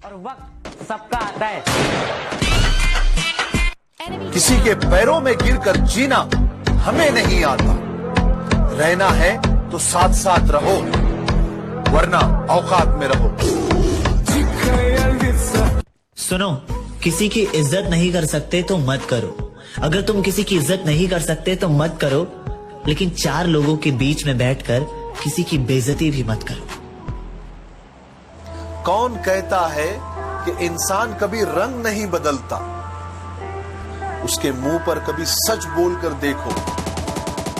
और वक्त सबका आता है। किसी के पैरों में गिरकर जीना हमें नहीं आता। रहना है तो साथ साथ रहो, वरना औकात में रहो। सुनो, किसी की इज्जत नहीं कर सकते तो मत करो। अगर तुम किसी की इज्जत नहीं कर सकते तो मत करो, लेकिन 4 लोगों के बीच में बैठकर किसी की बेइज्जती भी मत करो। कौन कहता है कि इंसान कभी रंग नहीं बदलता? उसके मुंह पर कभी सच बोलकर देखो,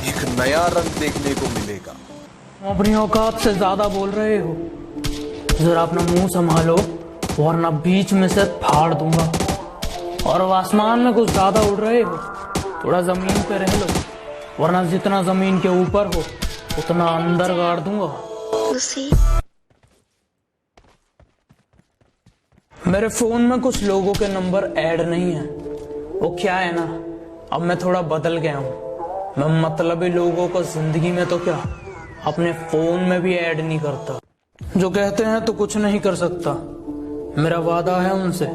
एक नया रंग देखने को मिलेगा। अपनी औकात से ज्यादा बोल रहे हो, जरा अपना मुंह संभालो वरना बीच में से फाड़ दूंगा। और आसमान में कुछ ज्यादा उड़ रहे हो, थोड़ा जमीन पे रह लो, वरना जितना जमीन के ऊपर हो उतना अंदर गाड़ दूंगा। मेरे फोन में कुछ लोगों के नंबर ऐड नहीं है। वो क्या है ना, अब मैं थोड़ा बदल गया हूँ। मैं मतलबी लोगों को जिंदगी में तो क्या, अपने फोन में भी ऐड नहीं करता। जो कहते हैं तो कुछ नहीं कर सकता, मेरा वादा है उनसे।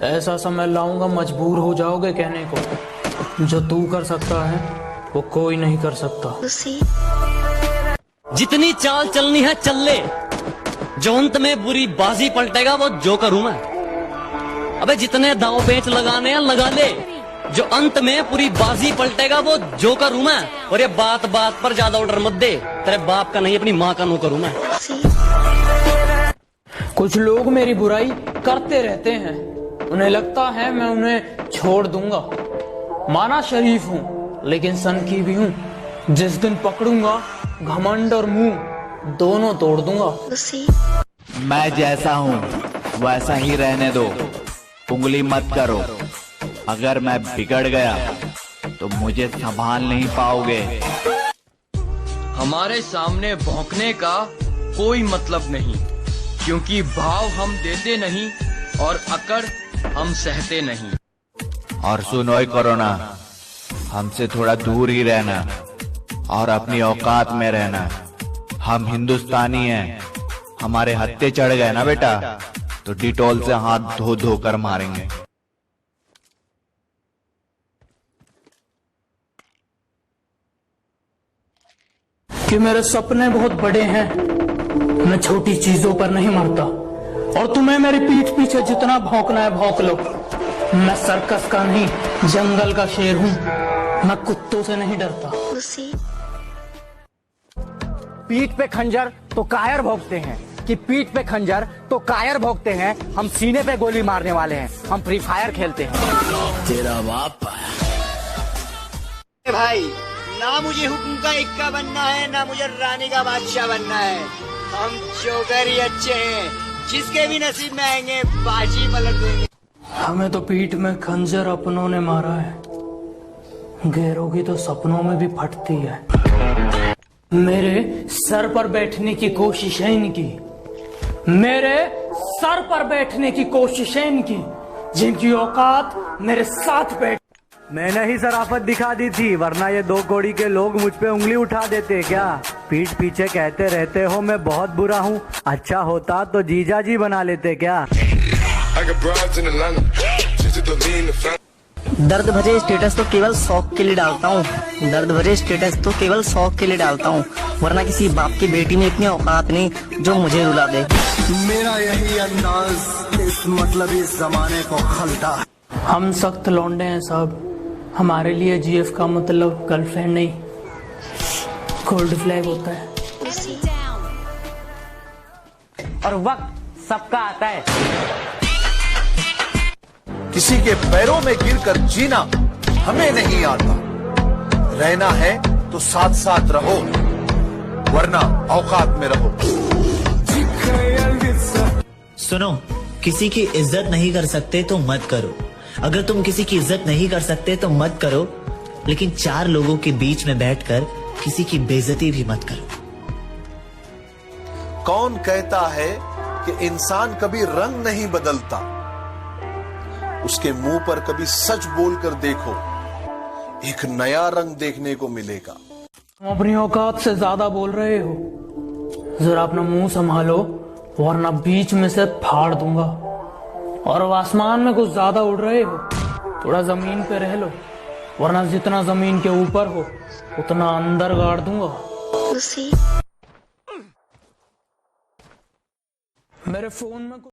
ऐसा समय लाऊंगा मजबूर हो जाओगे कहने को, जो तू कर सकता है वो कोई नहीं कर सकता। जितनी चाल चलनी है चल ले, जो अंत में बुरी बाजी पलटेगा वो जोकर हूं मैं। अबे जितने दांव पेच लगाने हैं लगा ले, जो अंत में पूरी बाजी पलटेगा वो जोकर हूं मैं। और ये बात बात पर ज्यादा ऑर्डर मत दे, तेरे बाप का नहीं अपनी माँ का नौकर हूं मैं। कुछ लोग मेरी बुराई करते रहते हैं, उन्हें लगता है मैं उन्हें छोड़ दूंगा। माना शरीफ हूँ लेकिन सन की भी हूँ। जिस दिन पकड़ूंगा घमंड और मुंह दोनों तोड़ दूंगा। मैं जैसा हूँ वैसा ही रहने दो, उंगली मत करो। अगर मैं बिगड़ गया तो मुझे संभाल नहीं पाओगे। हमारे सामने भौंकने का कोई मतलब नहीं, क्योंकि भाव हम देते नहीं और अकड़ हम सहते नहीं। और सुनो कोरोना, हमसे थोड़ा दूर ही रहना और अपनी औकात में रहना। हम हिंदुस्तानी हैं, हमारे हत्थे चढ़ गए ना बेटा तो डिटॉल से हाथ धो धो कर मारेंगे। कि मेरे सपने बहुत बड़े हैं, मैं छोटी चीजों पर नहीं मरता। और तुम्हें मेरी पीठ पीछे जितना भौंकना है भौंक लो। मैं सर्कस का नहीं जंगल का शेर हूँ, मैं कुत्तों से नहीं डरता। पीठ पे खंजर तो कायर भोंकते हैं, कि पीठ पे खंजर तो कायर भोंकते हैं। हम सीने पे गोली मारने वाले हैं, हम फ्री फायर खेलते हैं। तेरा बाप भाई, ना मुझे हुक्म का इक्का बनना है, ना मुझे रानी का बादशाह बनना है। हम जोकर ही अच्छे हैं, जिसके भी नसीब में आएंगे बाजी पलट देंगे। हमें तो पीठ में खंजर अपनों ने मारा है, गैरों की तो सपनों में भी फटती है। मेरे सर पर बैठने की कोशिश है इनकी, मेरे सर पर बैठने की कोशिश है इनकी, जिनकी औकात मेरे साथ बैठ। मैंने ही शराफत दिखा दी थी, वरना ये 2 कौड़ी के लोग मुझ पे उंगली उठा देते क्या? पीठ पीछे कहते रहते हो मैं बहुत बुरा हूँ, अच्छा होता तो जीजा जी बना लेते क्या? दर्द भरे स्टेटस तो केवल शौक के लिए डालता हूँ, दर्द भरे स्टेटस तो केवल शौक के लिए डालता हूँ, वरना किसी बाप की बेटी में इतनी औकात नहीं जो मुझे रुला दे। मेरा यही अंदाज इस मतलब इस जमाने को खलता। हम सख्त लौंडे हैं साहब, हमारे लिए जीएफ का मतलब गर्लफ्रेंड नहीं गोल्ड फ्लैग होता है। और वक्त सबका आता है। किसी के पैरों में गिरकर जीना हमें नहीं आता। रहना है तो साथ साथ रहो, वरना औकात में रहो। सुनो, किसी की इज्जत नहीं कर सकते तो मत करो। अगर तुम किसी की इज्जत नहीं कर सकते तो मत करो, लेकिन 4 लोगों के बीच में बैठकर किसी की बेइज्जती भी मत करो। कौन कहता है कि इंसान कभी रंग नहीं बदलता? उसके मुंह पर कभी सच बोलकर देखो, एक नया रंग देखने को मिलेगा। अपनी औकात से ज्यादा बोल रहे हो, जरा अपना मुंह संभालो वरना बीच में से फाड़ दूंगा। और अब आसमान में कुछ ज्यादा उड़ रहे हो, थोड़ा जमीन पे रह लो, वरना जितना जमीन के ऊपर हो उतना अंदर गाड़ दूंगा। मेरे फोन में